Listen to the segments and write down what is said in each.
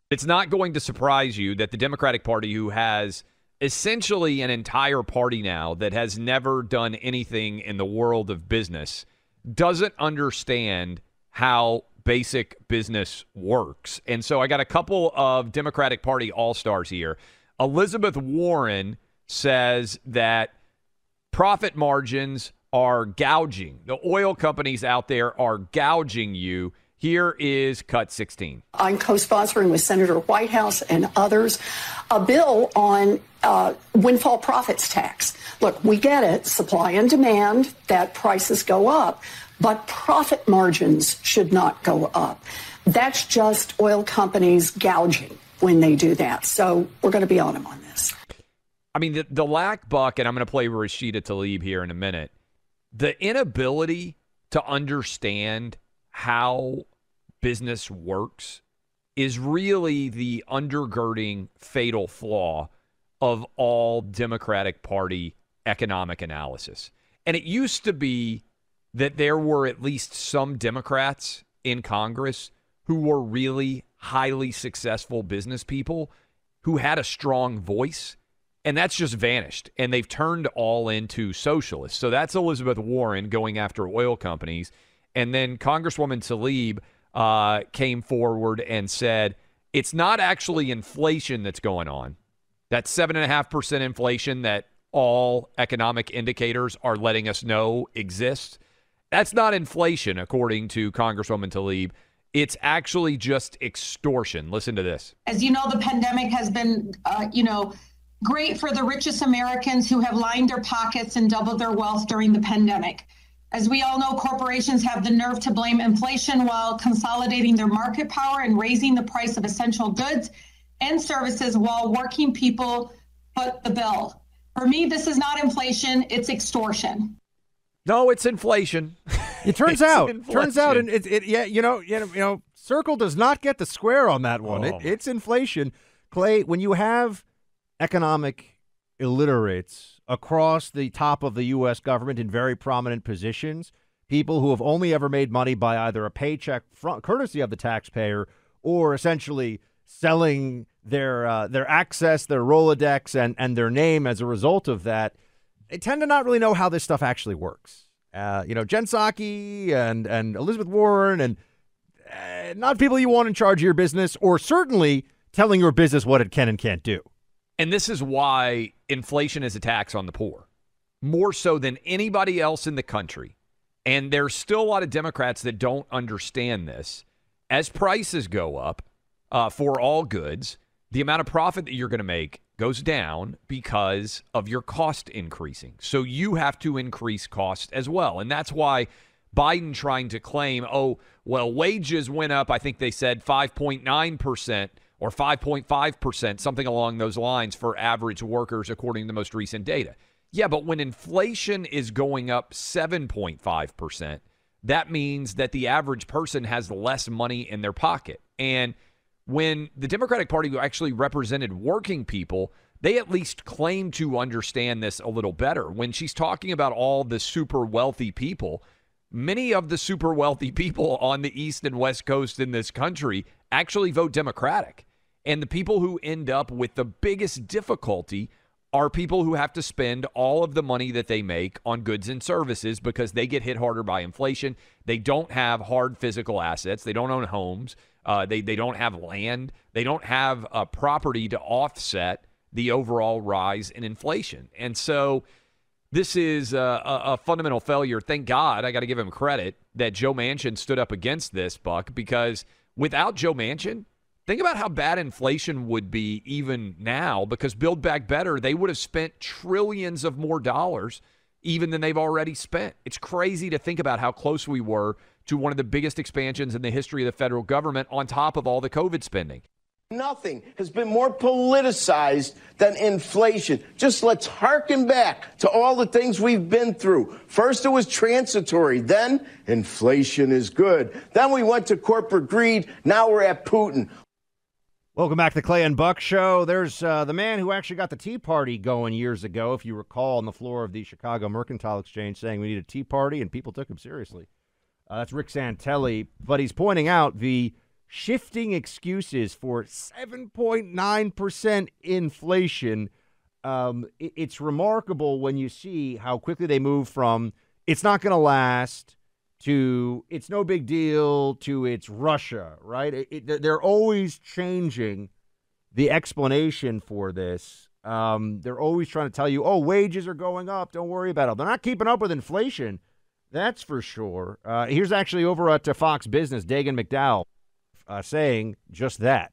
It's not going to surprise you that the Democratic Party, who has essentially an entire party now that has never done anything in the world of business, doesn't understand how basic business works. And so I got a couple of Democratic Party all-stars here. Elizabeth Warren says that profit margins are gouging. The oil companies out there are gouging you. Here is cut 16. I'm co-sponsoring with Senator Whitehouse and others a bill on windfall profits tax. Look, we get it, supply and demand, that prices go up, but profit margins should not go up. That's just oil companies gouging when they do that. So we're going to be on them on this. I mean, the lack, Buck, and I'm going to play Rashida Tlaib here in a minute, the inability to understand how business works is really the undergirding fatal flaw of all Democratic Party economic analysis. And it used to be that there were at least some Democrats in Congress who were really highly successful business people who had a strong voice, and that's just vanished. And they've turned all into socialists. So that's Elizabeth Warren going after oil companies. And then Congresswoman Tlaib came forward and said, it's not actually inflation that's going on. That 7.5% inflation that all economic indicators are letting us know exists. That's not inflation, according to Congresswoman Tlaib. It's actually just extortion. Listen to this. As you know, the pandemic has been, great for the richest Americans who have lined their pockets and doubled their wealth during the pandemic. As we all know, corporations have the nerve to blame inflation while consolidating their market power and raising the price of essential goods and services while working people foot the bill. For me, this is not inflation, it's extortion. No, it's inflation. It turns out, and Circle does not get the square on that one. It's inflation. Clay, when you have economic illiterates across the top of the U.S. government in very prominent positions, people who have only ever made money by either a paycheck courtesy of the taxpayer or essentially selling their access, their Rolodex, and their name as a result of that, they tend to not really know how this stuff actually works. Jen Psaki and Elizabeth Warren and not people you want in charge of your business or certainly telling your business what it can and can't do. And this is why inflation is a tax on the poor, more so than anybody else in the country. And there's still a lot of Democrats that don't understand this. As prices go up for all goods, the amount of profit that you're going to make goes down because of your cost increasing. So you have to increase cost as well. And that's why Biden trying to claim, wages went up, I think they said 5.9% or 5.5%, something along those lines for average workers, according to the most recent data. Yeah, but when inflation is going up 7.5%, that means that the average person has less money in their pocket. And when the Democratic Party actually represented working people, they at least claim to understand this a little better. When she's talking about all the super wealthy people, many of the super wealthy people on the East and West Coast in this country actually vote Democratic. And the people who end up with the biggest difficulty are people who have to spend all of the money that they make on goods and services because they get hit harder by inflation. They don't have hard physical assets. They don't own homes. They don't have land. They don't have a property to offset the overall rise in inflation. And so this is a fundamental failure. Thank God, I got to give him credit, that Joe Manchin stood up against this, Buck, because without Joe Manchin, think about how bad inflation would be even now, because Build Back Better, they would have spent trillions of more dollars even than they've already spent. It's crazy to think about how close we were to one of the biggest expansions in the history of the federal government on top of all the COVID spending. Nothing has been more politicized than inflation. Just let's hearken back to all the things we've been through. First, it was transitory. Then, inflation is good. Then we went to corporate greed. Now we're at Putin. Welcome back to the Clay and Buck Show. There's the man who actually got the Tea Party going years ago, if you recall, on the floor of the Chicago Mercantile Exchange, saying we need a Tea Party, and people took him seriously. That's Rick Santelli. But he's pointing out the shifting excuses for 7.9% inflation. It's remarkable when you see how quickly they move from it's not going to last to it's no big deal to it's Russia, right? They're always changing the explanation for this. They're always trying to tell you, oh, wages are going up. Don't worry about it. They're not keeping up with inflation. That's for sure. Here's actually over at Fox Business, Dagan McDowell saying just that.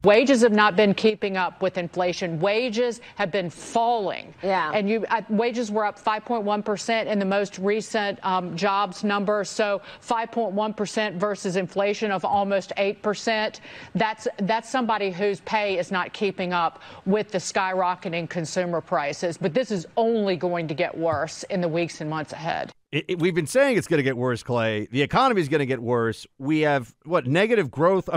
Wages have not been keeping up with inflation. Wages have been falling. Yeah. And wages were up 5.1% in the most recent jobs number. So 5.1% versus inflation of almost 8%. That's somebody whose pay is not keeping up with the skyrocketing consumer prices. But this is only going to get worse in the weeks and months ahead. We've been saying it's going to get worse, Clay. The economy is going to get worse. We have, negative growth?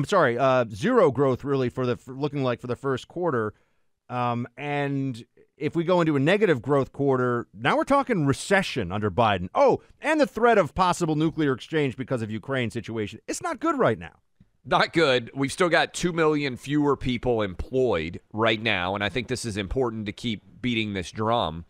Zero growth, really, looking like for the first quarter. And if we go into a negative growth quarter, now we're talking recession under Biden. Oh, and the threat of possible nuclear exchange because of Ukraine situation. It's not good right now. Not good. We've still got 2 million fewer people employed right now, and I think this is important to keep beating this drum,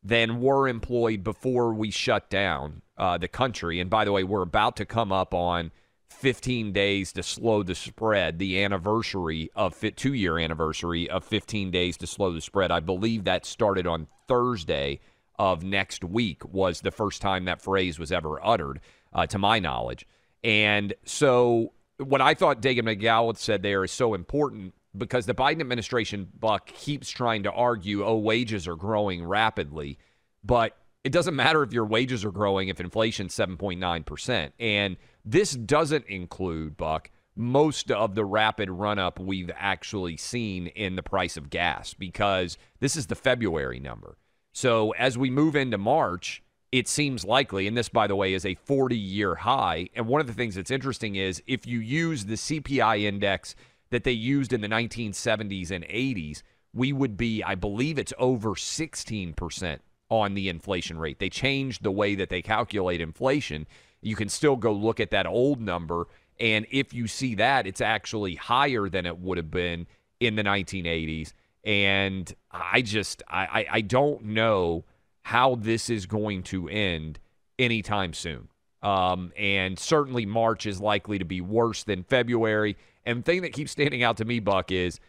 than were employed before we shut down the country. And by the way, we're about to come up on 15 days to slow the spread, the anniversary of 2-year anniversary of 15 days to slow the spread. I believe that started on Thursday of next week was the first time that phrase was ever uttered, to my knowledge. And so what I thought Dagan McDowell said there is so important, because the Biden administration, Buck, keeps trying to argue, wages are growing rapidly. But it doesn't matter if your wages are growing if inflation's 7.9%. And this doesn't include, Buck, most of the rapid run-up we've actually seen in the price of gas, because this is the February number. So as we move into March, it seems likely, and this, by the way, is a 40-year high. And one of the things that's interesting is if you use the CPI index that they used in the 1970s and 80s, we would be, I believe it's over 16% on the inflation rate. They changed the way that they calculate inflation. You can still go look at that old number, and if you see that, it's actually higher than it would have been in the 1980s. And I don't know how this is going to end anytime soon. And certainly March is likely to be worse than February. And the thing that keeps standing out to me, Buck, is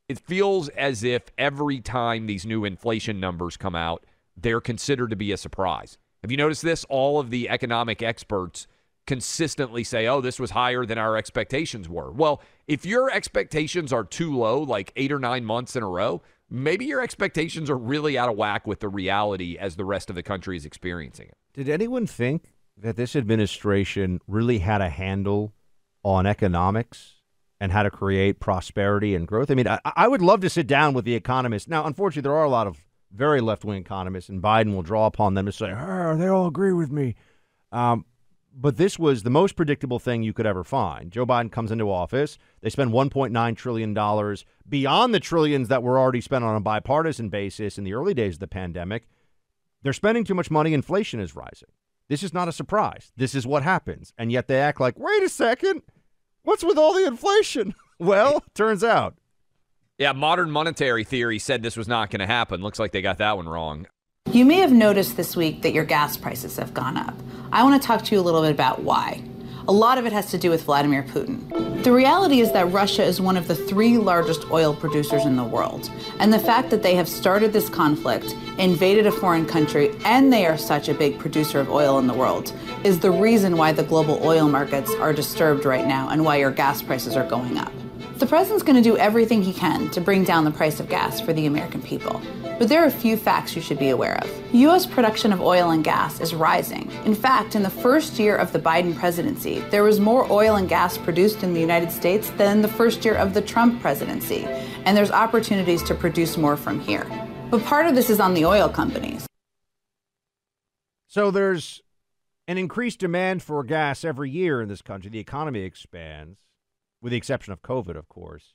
it feels as if every time these new inflation numbers come out, they're considered to be a surprise. Have you noticed this? All of the economic experts consistently say, this was higher than our expectations were. Well, if your expectations are too low, like 8 or 9 months in a row, maybe your expectations are really out of whack with the reality as the rest of the country is experiencing it. Did anyone think that this administration really had a handle on economics and how to create prosperity and growth? I mean, I would love to sit down with the economists. Now, unfortunately, there are a lot of very left-wing economists, and Biden will draw upon them to say, they all agree with me. But this was the most predictable thing you could ever find. Joe Biden comes into office. They spend $1.9 trillion beyond the trillions that were already spent on a bipartisan basis in the early days of the pandemic. They're spending too much money. Inflation is rising. This is not a surprise. This is what happens. And yet they act like, wait a second, what's with all the inflation? Well, turns out. Yeah, modern monetary theory said this was not going to happen. Looks like they got that one wrong. You may have noticed this week that your gas prices have gone up. I want to talk to you a little bit about why. A lot of it has to do with Vladimir Putin. The reality is that Russia is one of the 3 largest oil producers in the world. And the fact that they have started this conflict, invaded a foreign country, and they are such a big producer of oil in the world is the reason why the global oil markets are disturbed right now and why your gas prices are going up. The president's going to do everything he can to bring down the price of gas for the American people. But there are a few facts you should be aware of. U.S. production of oil and gas is rising. In fact, in the first year of the Biden presidency, there was more oil and gas produced in the United States than the first year of the Trump presidency. And there's opportunities to produce more from here. But part of this is on the oil companies. So there's an increased demand for gas every year in this country. The economy expands, with the exception of COVID, of course.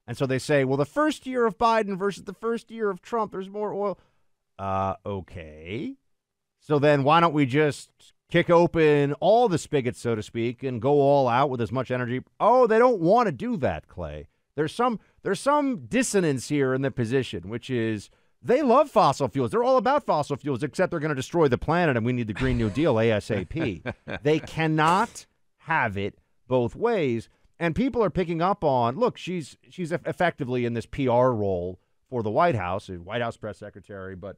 And so they say, well, the first year of Biden versus the first year of Trump, there's more oil. Okay. So then why don't we just kick open all the spigots, so to speak, and go all out with as much energy. Oh, they don't want to do that, Clay. There's some dissonance here in the position, which is they love fossil fuels. They're all about fossil fuels, except they're going to destroy the planet, and we need the Green New Deal ASAP. They cannot have it both ways. And people are picking up on, look, she's effectively in this PR role for the White House, a White House press secretary, but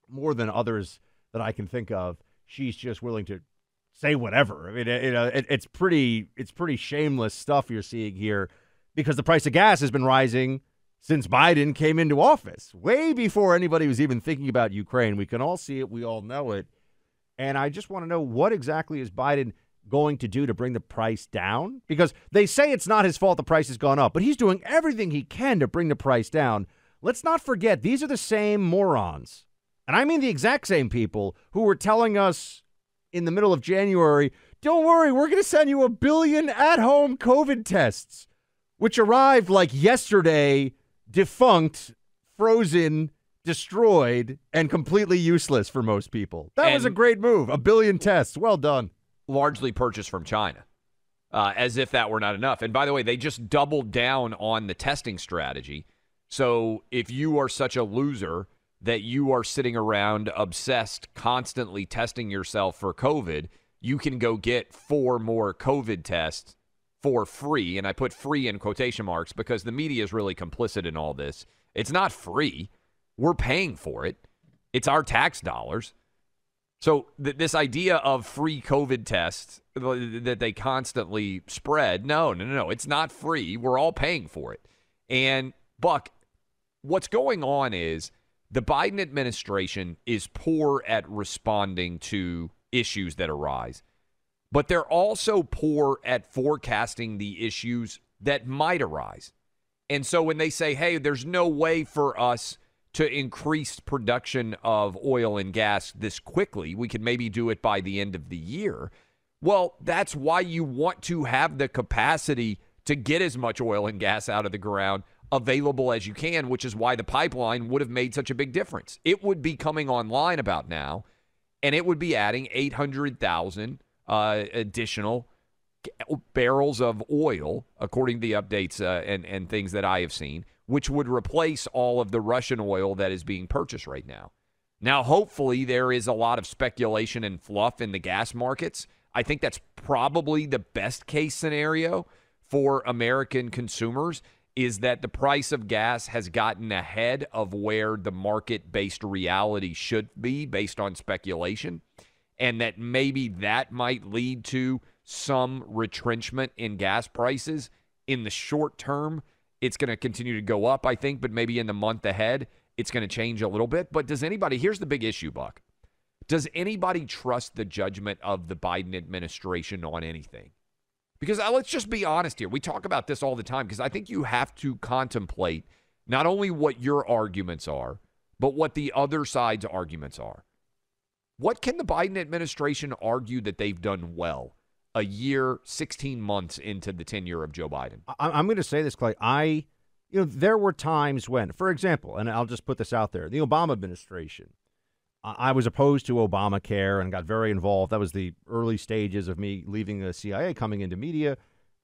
more than others that I can think of, she's just willing to say whatever. I mean, it's pretty shameless stuff you're seeing here because the price of gas has been rising since Biden came into office, way before anybody was even thinking about Ukraine. We can all see it. We all know it. And I just want to know, what exactly is Biden going to do to bring the price down? Because they say it's not his fault the price has gone up, but he's doing everything he can to bring the price down. Let's not forget, these are the same morons, and I mean the exact same people who were telling us in the middle of January, don't worry, we're going to send you 1 billion at-home COVID tests, which arrived like yesterday, defunct, frozen, destroyed, and completely useless for most people. That was a great move. 1 billion tests. Well done. Largely purchased from China, as if that were not enough. And by the way, they just doubled down on the testing strategy. So if you are such a loser that you are sitting around obsessed, constantly testing yourself for COVID, you can go get 4 more COVID tests for free. And I put free in quotation marks because the media is really complicit in all this. It's not free. We're paying for it. It's our tax dollars. So this idea of free COVID tests that they constantly spread, no. It's not free. We're all paying for it. And, Buck, what's going on is the Biden administration is poor at responding to issues that arise, but they're also poor at forecasting the issues that might arise. And so when they say, hey, there's no way for us to increase production of oil and gas this quickly, we could maybe do it by the end of the year. Well, that's why you want to have the capacity to get as much oil and gas out of the ground available as you can, which is why the pipeline would have made such a big difference. It would be coming online about now, and it would be adding 800,000 additional barrels of oil, according to the updates and things that I have seen, which would replace all of the Russian oil that is being purchased right now. Now, hopefully, there is a lot of speculation and fluff in the gas markets. I think that's probably the best case scenario for American consumers, is that the price of gas has gotten ahead of where the market-based reality should be based on speculation, and that maybe that might lead to some retrenchment in gas prices. In the short term, it's going to continue to go up, I think, but maybe in the month ahead, it's going to change a little bit. But here's the big issue, Buck. Does anybody trust the judgment of the Biden administration on anything? Because let's just be honest here. We talk about this all the time because I think you have to contemplate not only what your arguments are, but what the other side's arguments are. What can the Biden administration argue that they've done well a year, 16 months into the tenure of Joe Biden? I'm going to say this, Clay. There were times when, for example, and I'll just put this out there, the Obama administration, I was opposed to Obamacare and got very involved. That was the early stages of me leaving the CIA, coming into media.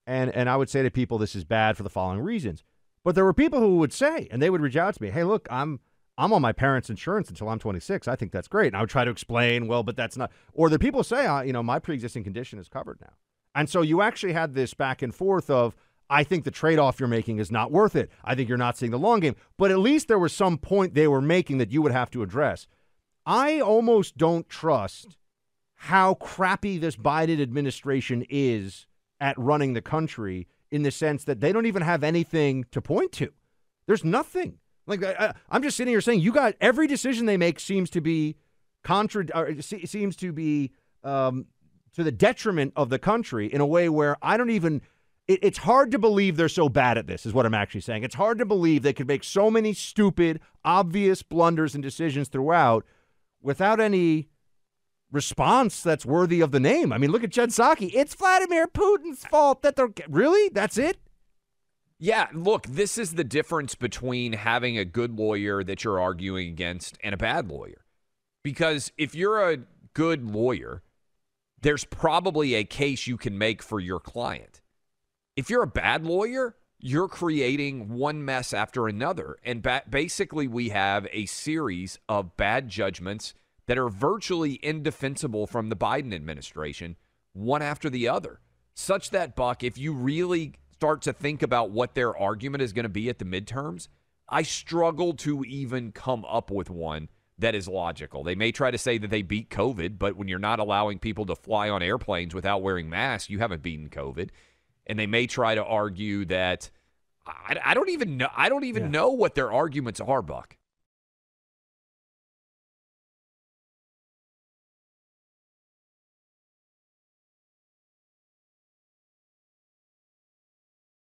And I would say to people, this is bad for the following reasons. But there were people who would say, and they would reach out to me, hey, look, I'm on my parents' insurance until I'm 26. I think that's great. And I would try to explain, well, but that's not. Or the people say, my pre-existing condition is covered now. And so you actually had this back and forth of, I think the trade-off you're making is not worth it. I think you're not seeing the long game. But at least there was some point they were making that you would have to address. I almost don't trust how crappy this Biden administration is at running the country, in the sense that they don't even have anything to point to. There's nothing. Like, I'm just sitting here saying, every decision they make seems to be to the detriment of the country in a way where I don't even. It's hard to believe they're so bad at this, is what I'm actually saying. It's hard to believe they could make so many stupid, obvious blunders and decisions throughout without any response that's worthy of the name. I mean, look at Jen Psaki. It's Vladimir Putin's fault that they're... Really? That's it? Yeah, look, this is the difference between having a good lawyer that you're arguing against and a bad lawyer. Because if you're a good lawyer there's probably a case you can make for your client. If you're a bad lawyer, you're creating one mess after another. And basically, we have a series of bad judgments that are virtually indefensible from the Biden administration, one after the other, such that, Buck, if you really start to think about what their argument is going to be at the midterms, I struggle to even come up with one that is logical. They may try to say that they beat COVID, but when you're not allowing people to fly on airplanes without wearing masks, you haven't beaten COVID. And they may try to argue that I don't even know what their arguments are, Buck.